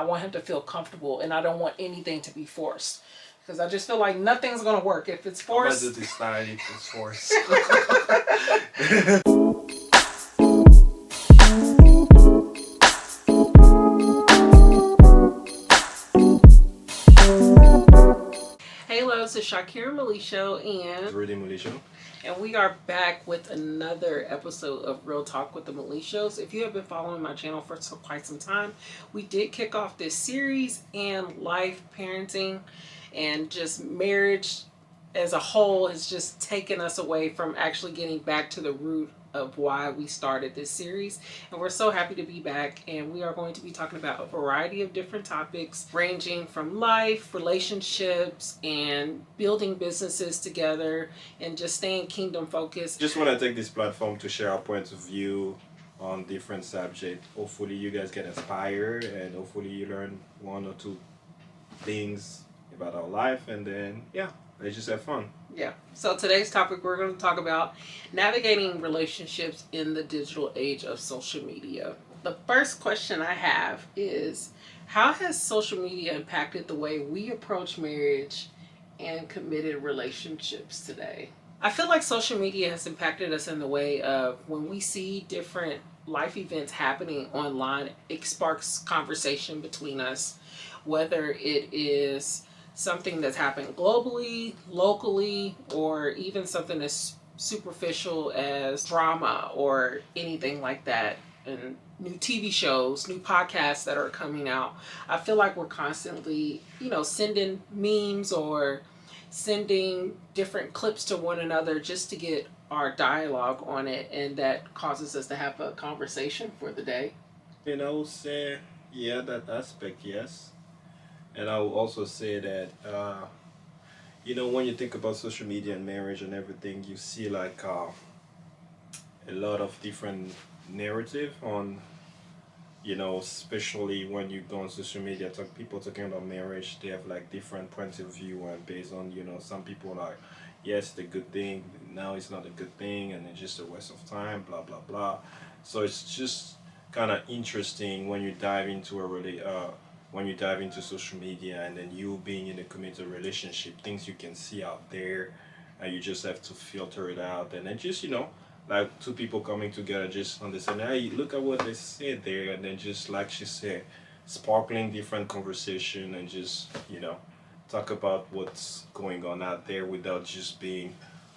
I want him to feel comfortable, and I don't want anything to be forced. Because I just feel like nothing's going to work if it's forced. How much does it start if it's forced? Hey, loves, it's Shakira Malisho It's really Malaysia. and we are back with another episode of Real Talk with the Malishos. If you have been following my channel for quite some time, we did kick off this series and life, parenting, and just marriage as a whole has just taken us away from actually getting back to the root of why we started this series. And we're so happy to be back, and we are going to be talking about a variety of different topics ranging from life, relationships, and building businesses together, and just staying kingdom focused. Just want to take this platform to share our points of view on different subjects. Hopefully you guys get inspired, and hopefully you learn one or two things about our life, and then let's just have fun. Yeah. So today's topic, we're going to talk about navigating relationships in the digital age of social media. The first question I have is, how has social media impacted the way we approach marriage and committed relationships today? I feel like social media has impacted us in the way of when we see different life events happening online, it sparks conversation between us, whether it is something that's happened globally, locally, or even something as superficial as drama or anything like that. And new TV shows, new podcasts that are coming out. I feel like we're constantly, sending memes or sending different clips to one another just to get our dialogue on it, and that causes us to have a conversation for the day. And I will say, that aspect, yes. And I will also say that, when you think about social media and marriage and everything, you see like a lot of different narrative on, especially when you go on social media, people talking about marriage, they have like different points of view, and based on, some people are like, yes, the good thing, now it's not a good thing, and it's just a waste of time, blah, blah, blah. So it's just kind of interesting when you dive into when you dive into social media, and then you being in a committed relationship, things you can see out there, and you just have to filter it out, and then just like two people coming together, just understand, hey, look at what they said there, and then just like she said, sparkling different conversation, and just talk about what's going on out there without just being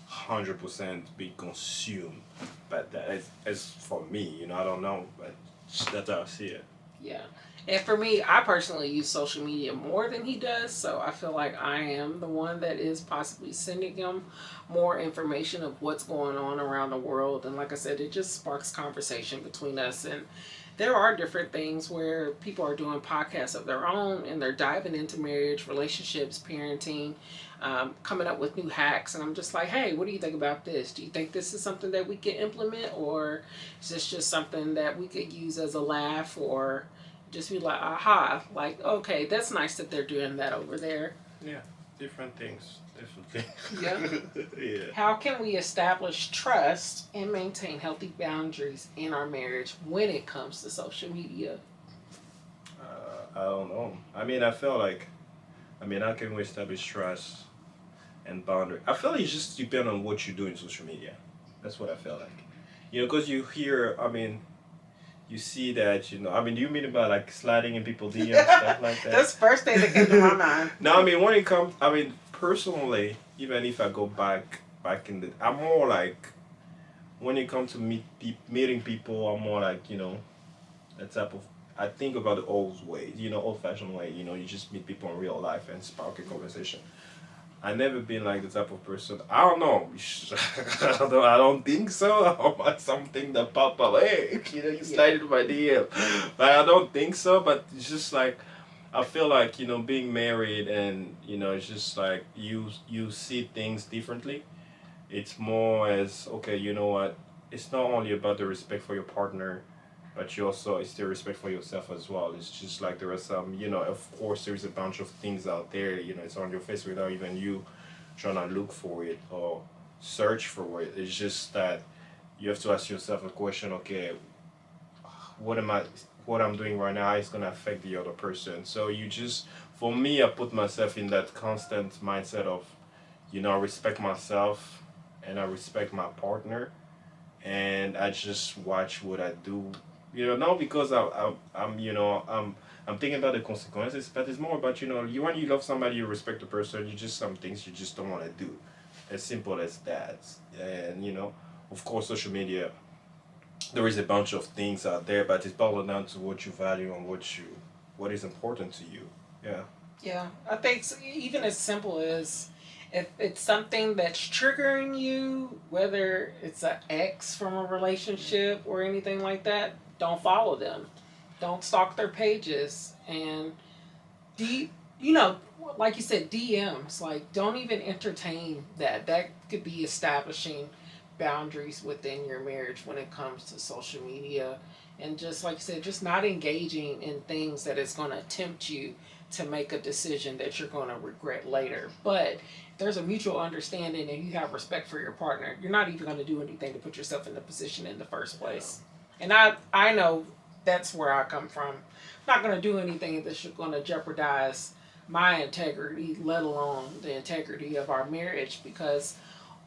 100% be consumed by that. As for me, I don't know, but that's how I see it. Yeah. And for me, I personally use social media more than he does. So I feel like I am the one that is possibly sending him more information of what's going on around the world. And like I said, it just sparks conversation between us. And there are different things where people are doing podcasts of their own, and they're diving into marriage, relationships, parenting, coming up with new hacks. And I'm just like, hey, what do you think about this? Do you think this is something that we can implement, or is this just something that we could use as a laugh, or just be like, aha, like, okay, that's nice that they're doing that over there. Yeah, different things, definitely. Yeah. Yeah. How can we establish trust and maintain healthy boundaries in our marriage when it comes to social media? I don't know. How can we establish trust and boundary? I feel like it just depends on what you do in social media. That's what I feel like. Because you hear, you see that, do you mean about like sliding in people's DMs, stuff like that? That's the first thing that came to my mind. No, when it comes, personally, even if I go back in the, I'm more like, when it comes to meeting people, I'm more like, that type of, I think about the old way, old fashioned way, you just meet people in real life and spark a conversation. I never been like the type of person. I don't know. I don't think so. Or something that pop up. Hey, you started my DM. But I don't think so. But it's just like, I feel like being married, and it's just like you see things differently. It's more as, okay, you know what? It's not only about the respect for your partner, but you also, it's the respect for yourself as well. It's just like there are some, of course there's a bunch of things out there, it's on your face without even you trying to look for it or search for it. It's just that you have to ask yourself a question, okay, what am I what I'm doing right now, how it's gonna affect the other person. So you just, for me, I put myself in that constant mindset of, I respect myself and I respect my partner, and I just watch what I do. Not because I'm thinking about the consequences, but it's more about, when you love somebody, you respect the person. You just, some things you just don't want to do, as simple as that. And of course, social media, there is a bunch of things out there, but it's boiled down to what you value and what is important to you. Yeah. Yeah, I think even as simple as if it's something that's triggering you, whether it's an ex from a relationship or anything like that, don't follow them. Don't stalk their pages. And D, you know, like you said, DMs, like don't even entertain that. That could be establishing boundaries within your marriage when it comes to social media. And just like you said, just not engaging in things that is going to tempt you to make a decision that you're going to regret later. But if there's a mutual understanding and you have respect for your partner, you're not even going to do anything to put yourself in the position in the first Yeah. place. And I know that's where I come from. Not going to do anything that's going to jeopardize my integrity, let alone the integrity of our marriage, because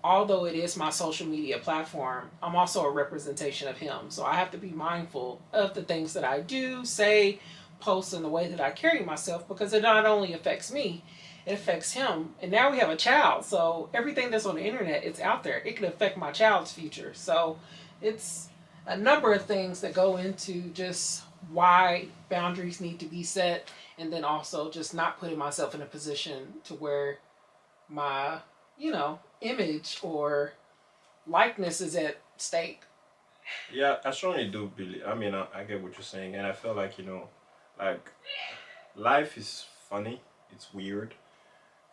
although it is my social media platform, I'm also a representation of him. So I have to be mindful of the things that I do, say, post, and the way that I carry myself, because it not only affects me, it affects him. And now we have a child. So everything that's on the internet, it's out there. It could affect my child's future. So it's a number of things that go into just why boundaries need to be set, and then also just not putting myself in a position to where my, image or likeness is at stake. Yeah, I strongly do believe. I mean, I get what you're saying, and I feel like, like life is funny. It's weird.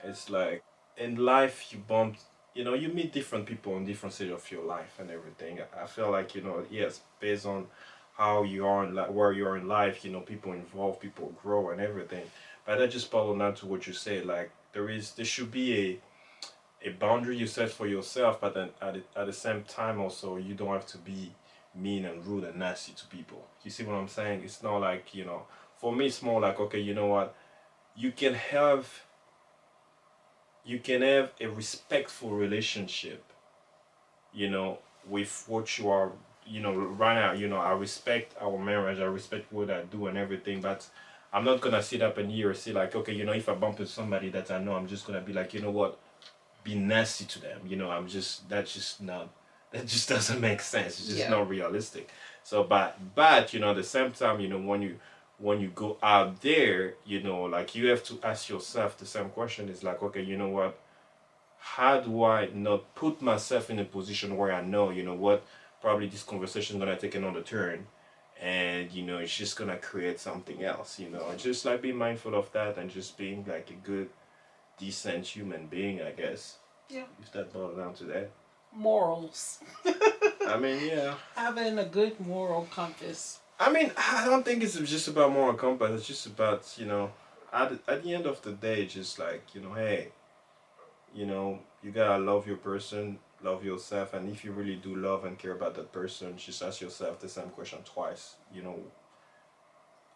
It's like in life you bump, you meet different people in different stage of your life and everything. I feel like, yes, based on how you are in, like, where you are in life, people involve, people grow and everything. But I just follow down to what you say. Like there should be a boundary you set for yourself, but then at the same time also you don't have to be mean and rude and nasty to people. You see what I'm saying? It's not like, for me it's more like, okay, you know what, you can have you can have a respectful relationship, with what you are, right now, I respect our marriage, I respect what I do and everything, but I'm not gonna sit up and here and say like, okay, if I bump into somebody that I know, I'm just gonna be like, you know what, be nasty to them. That's just not, that just doesn't make sense. It's just Yeah. not realistic. So, but at the same time, when you go out there, like you have to ask yourself the same question. Is like, okay, you know what? How do I not put myself in a position where I know, what, probably this conversation is gonna take another turn, and it's just gonna create something else. Just like be mindful of that and just being like a good, decent human being, I guess. Yeah. If that boils down to that. Morals. I mean, yeah. Having a good moral compass. I mean, I don't think it's just about moral compass. It's just about, at the end of the day, just like, hey, you gotta love your person, love yourself, and if you really do love and care about that person, just ask yourself the same question twice.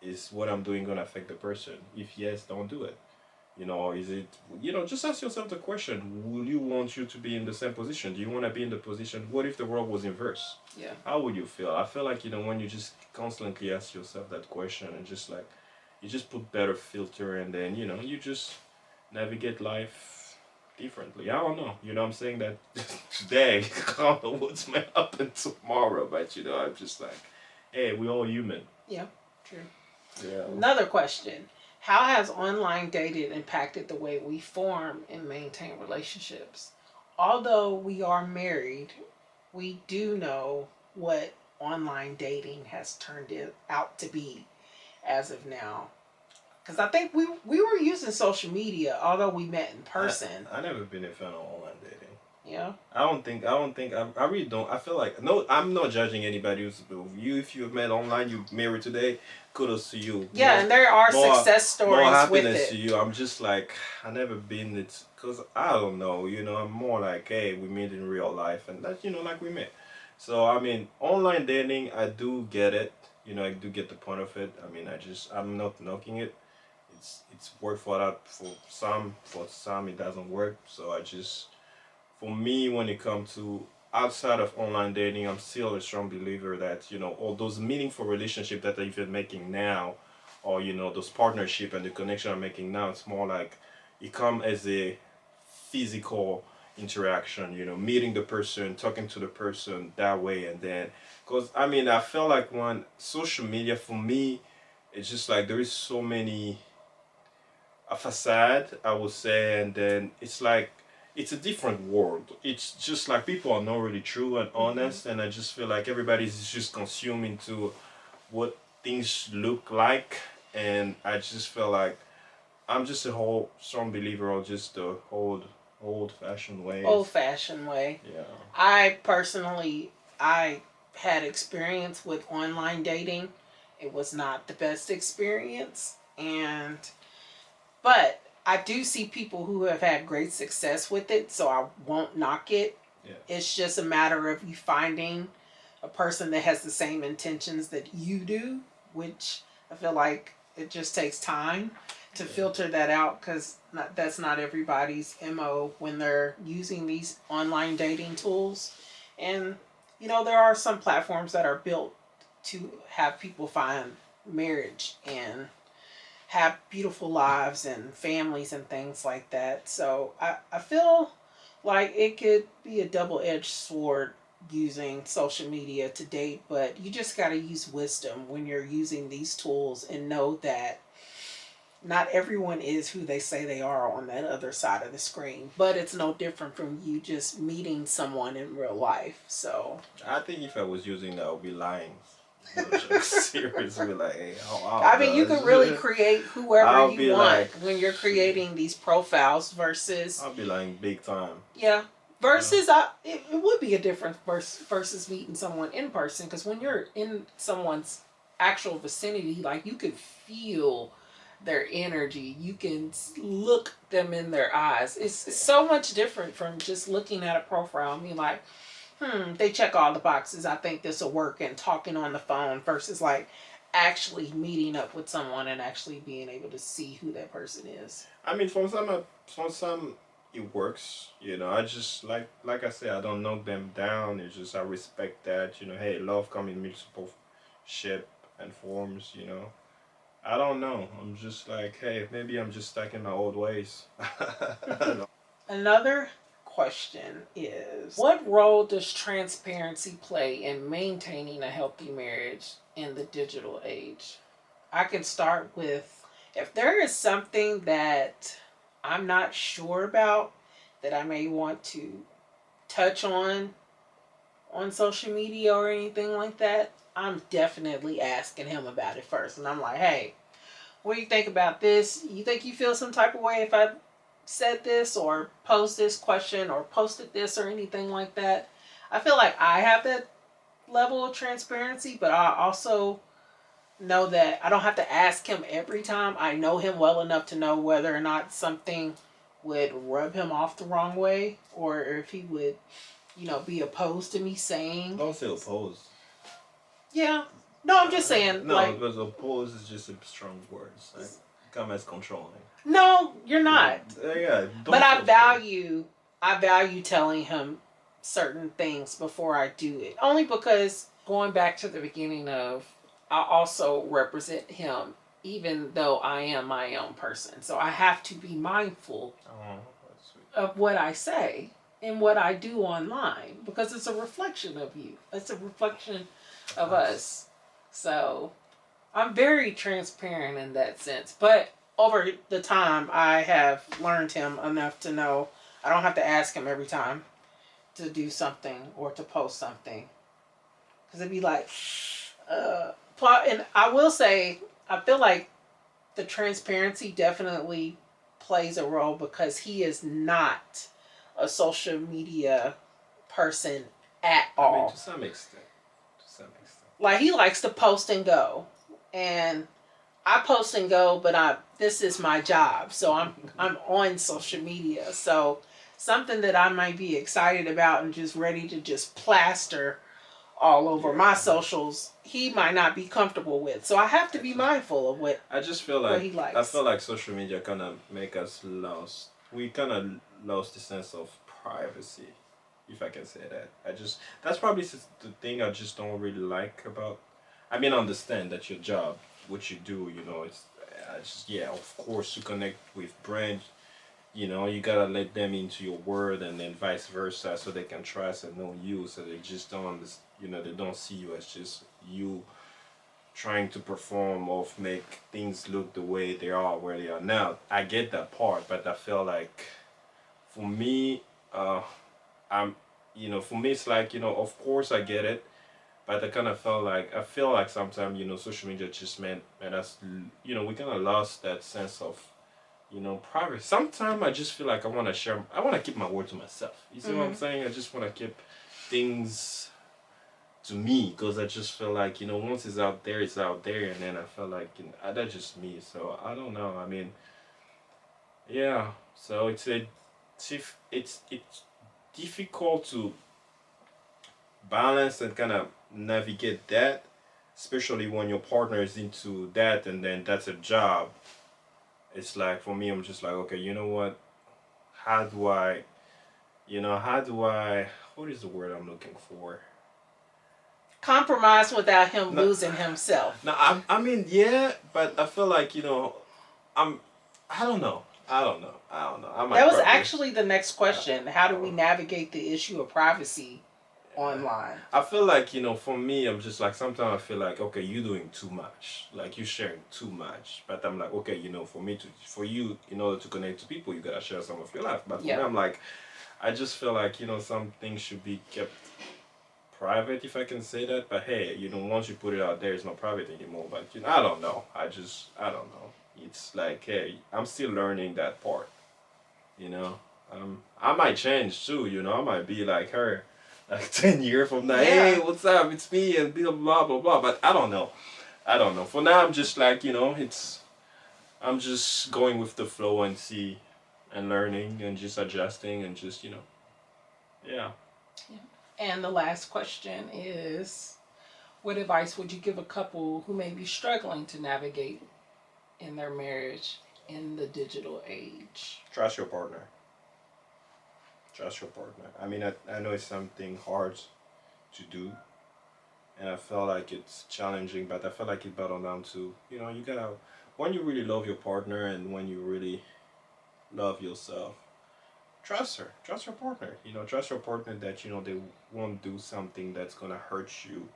Is what I'm doing gonna affect the person? If yes, don't do it. Is it, just ask yourself the question, will you want you to be in the same position? Do you want to be in the position, what if the world was inverse? Yeah. How would you feel? I feel like, when you just constantly ask yourself that question and just like, you just put better filter, and then, you just navigate life differently. I don't know. I'm saying that today, I don't know what's may happen tomorrow, but, I'm just like, hey, we're all human. Yeah. True. Yeah. Another question. How has online dating impacted the way we form and maintain relationships? Although we are married, we do know what online dating has turned it out to be as of now. Because I think we were using social media, although we met in person. I never been a fan of online dating. Yeah. I really don't. I feel like, no, I'm not judging anybody who's you. If you've met online, you married today, kudos to you. Yeah, and there are More, success more stories with happiness to it. you. I'm just like, I never been it, because I don't know. I'm more like, hey, we meet in real life, and that, like we met. So I mean, online dating, I do get it. I do get the point of it. I mean, I'm not knocking it. It's worked for that for some it doesn't work. So for me, when it comes to outside of online dating, I'm still a strong believer that all those meaningful relationships that I'm even making now, or those partnership and the connection I'm making now, it's more like it come as a physical interaction. Meeting the person, talking to the person that way, and then because I mean I feel like when social media for me, it's just like there is so many a facade, I would say, and then it's like it's a different world. It's just like people are not really true and honest, and I just feel like everybody's just consuming to what things look like, and I just feel like I'm just a whole strong believer of just the old fashioned ways. Old fashioned way. Yeah. I personally, I had experience with online dating. It was not the best experience, and but I do see people who have had great success with it, so I won't knock it. Yeah. It's just a matter of you finding a person that has the same intentions that you do, which I feel like it just takes time to filter that out because that's not everybody's MO when they're using these online dating tools. And, there are some platforms that are built to have people find marriage and have beautiful lives and families and things like that. So I feel like it could be a double edged sword using social media to date, but you just got to use wisdom when you're using these tools and know that not everyone is who they say they are on that other side of the screen, but it's no different from you just meeting someone in real life. So I think if I was using that, I would be lying. Seriously, like, hey, I mean, you can really create whoever I'll you be want like, when you're creating these profiles versus I'll be lying big time. yeah. Versus, it would be a difference versus meeting someone in person because when you're in someone's actual vicinity, like you could feel their energy, you can look them in their eyes. It's so much different from just looking at a profile and being like, they check all the boxes. I think this will work, and talking on the phone versus like actually meeting up with someone and actually being able to see who that person is. I mean, from some it works. I just like I said, I don't knock them down. It's just I respect that. Hey, love come in multiple shape and forms. I don't know. I'm just like, hey, maybe I'm just stuck in my old ways. Another question is, what role does transparency play in maintaining a healthy marriage in the digital age? I can start with, if there is something that I'm not sure about that I may want to touch on social media or anything like that, I'm definitely asking him about it first. And I'm like, hey, what do you think about this? You think you feel some type of way if I said this or posed this question or posted this or anything like that? I feel like I have that level of transparency, but I also know that I don't have to ask him every time. I know him well enough to know whether or not something would rub him off the wrong way or if he would, be opposed to me saying. Don't say opposed. Yeah. No, I'm just saying. No, like, because opposed is just a strong word. It's like, come as controlling. no, you're not. Yeah. But I value telling him certain things before I do it. Only because going back to the beginning of, I also represent him, even though I am my own person. So I have to be mindful Oh, that's sweet. of what I say and what I do online because it's a reflection of you. It's a reflection of us. So I'm very transparent in that sense. But over the time, I have learned him enough to know I don't have to ask him every time to do something or to post something. Because it'd be like, and I will say, I feel like the transparency definitely plays a role because he is not a social media person at all. I mean, to some extent. Like he likes to post and go, and I post and go, but this is my job, so I'm on social media. So something that I might be excited about and just ready to just plaster all over Yeah. my socials, he might not be comfortable with. So I have to be mindful of I just feel what like he I likes. feel like social media kind of make us lost. We kind of lost the sense of privacy, if I can say that. I just that's probably the thing I just don't really like about. I mean, I understand that your job, what you do, it's I just yeah, of course, to connect with brands. You gotta let them into your world, and then vice versa, so they can trust and know you, so they just don't understand. They don't see you as just you trying to perform or make things look the way they are where they are now. I get that part, but I feel like for me, I'm, for me it's like of course I get it, but I feel like sometimes social media just meant us, we kind of lost that sense of privacy. Sometimes I just feel like I want to keep my word to myself. You see what I'm Hmm. saying? I just want to keep things to me, because I just feel like once it's out there, and then I feel like that's just me. So I don't know. I mean, yeah. So it's difficult to balance and kind of navigate that, especially when your partner is into that, and then that's a job. It's like for me, I'm just like, okay, you know what? How do I, how do I? What is the word I'm looking for? Compromise without him No, losing himself. no, I mean, yeah, but I feel like I'm. I don't know. I don't know. I don't know. I That might was probably. actually the next Uh, question. How do we uh, navigate the issue of privacy yeah. online? I feel like for me, I'm just like sometimes I feel like okay, you're doing too much. Like you're sharing too much. But I'm like okay, for you, in order to connect to people, you gotta share some of your life. But for me, Yeah. I'm like, I just feel like some things should be kept private, if I can say that. But hey, once you put it out there, it's not private anymore. But I don't know. I don't know. It's like, hey, I'm still learning that part. You know, I might change too. I might be like her, like 10 years from now. Hey, Yeah. what's up? It's me and blah blah blah blah. But I don't know. I don't know. For now, I'm just like I'm just going with the flow and see, and learning and just adjusting and just yeah. And the last question is, what advice would you give a couple who may be struggling to navigate in their marriage in the digital age? Trust your partner. Trust your partner. I mean, I know it's something hard to do, and I feel like it's challenging, but I feel like it boils down to, you gotta, when you really love your partner and when you really love yourself, trust her. Trust your partner. Trust your partner that, they won't do something that's gonna hurt you,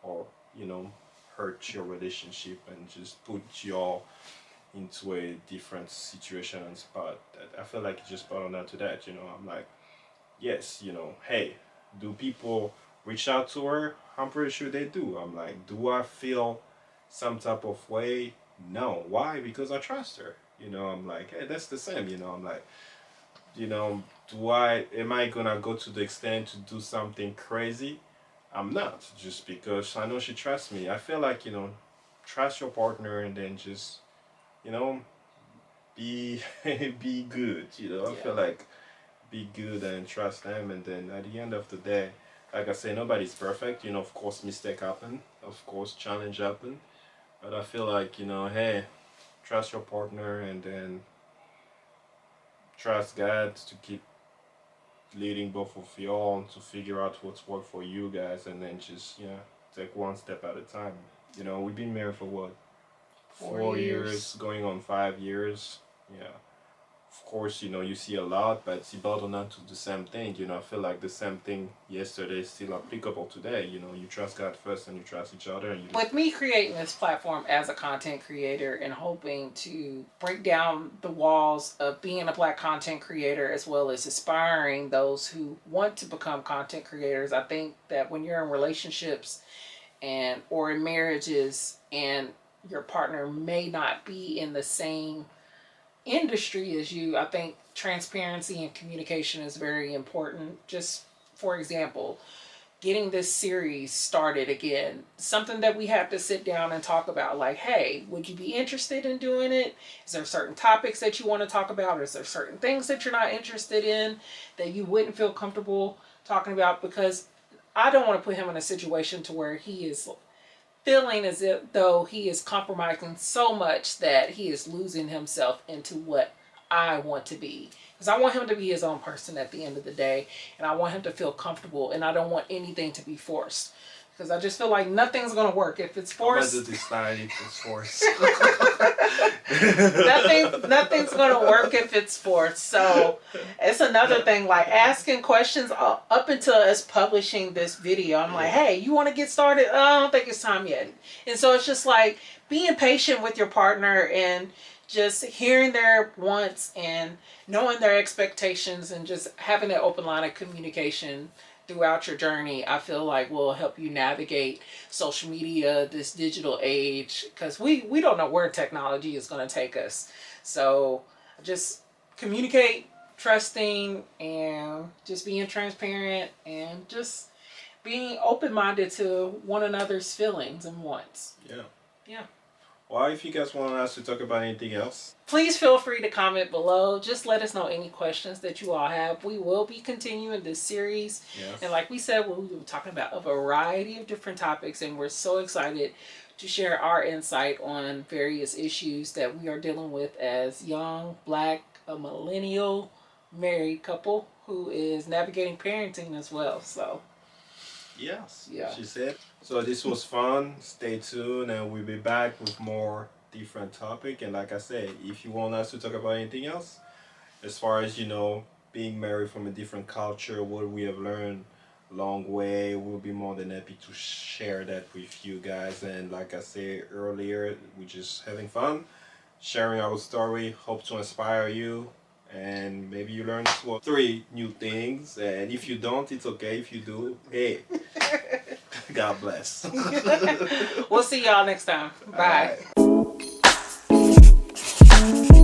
or, you know, hurt your relationship and just put y'all into a different situation and spot. That I feel like it just boils down to that. I'm like, yes, hey, do people reach out to her? I'm pretty sure they do. I'm like, do I feel some type of way? No. Why? Because I trust her. I'm like, hey, that's the same. I'm like, am I gonna go to the extent to do something crazy? I'm not, just because I know she trusts me. I feel like, trust your partner, and then just, you know, be be good. I Yeah. feel like be good and trust them, and then at the end of the day, like I say, nobody's perfect. Of course mistake happen, of course challenge happen, but I feel like hey, trust your partner, and then trust God to keep leading both of y'all to figure out what's worked for you guys, and then just take one step at a time. We've been married for what, Four 4 years, years. going on 5 years. Yeah, of course, you see a lot, but it's about not to the same thing. I feel like the same thing yesterday is still applicable today. You trust God first, and you trust each other, and you. With me creating this platform as a content creator and hoping to break down the walls of being a black content creator, as well as inspiring those who want to become content creators, I think that when you're in relationships and or in marriages and your partner may not be in the same industry as you, I think transparency and communication is very important. Just for example, getting this series started again, something that we have to sit down and talk about, like, hey, would you be interested in doing it? Is there certain topics that you want to talk about? Or is there certain things that you're not interested in that you wouldn't feel comfortable talking about? Because I don't want to put him in a situation to where he is feeling as if though he is compromising so much that he is losing himself into what I want to be. Because I want him to be his own person at the end of the day, and I want him to feel comfortable, and I don't want anything to be forced. Because I just feel like nothing's gonna work if it's forced. It's forced. Nothing's gonna work if it's forced. So it's another thing, like asking questions up until us publishing this video. I'm like, hey, you want to get started? I don't think it's time yet. And so it's just like being patient with your partner and just hearing their wants and knowing their expectations and just having that open line of communication throughout your journey, I feel like will help you navigate social media, this digital age, because we don't know where technology is going to take us. So just communicate, trusting, and just being transparent and just being open-minded to one another's feelings and wants. Yeah. Well, if you guys want us to talk about anything else, please feel free to comment below. Just let us know any questions that you all have. We will be continuing this series. Yes. And like we said, we'll be talking about a variety of different topics, and we're so excited to share our insight on various issues that we are dealing with as young, Black, a millennial, married couple who is navigating parenting as well. So yes, yeah, she said. So this was fun. Stay tuned, and we'll be back with more different topic. And like I said, if you want us to talk about anything else, as far as being married from a different culture, what we have learned along way, we'll be more than happy to share that with you guys. And like I said earlier, we're just having fun, sharing our story. Hope to inspire you. And maybe you learn 2 or 3 new things. And if you don't, it's okay. If you do, hey, God bless. We'll see y'all next time. Bye. All right.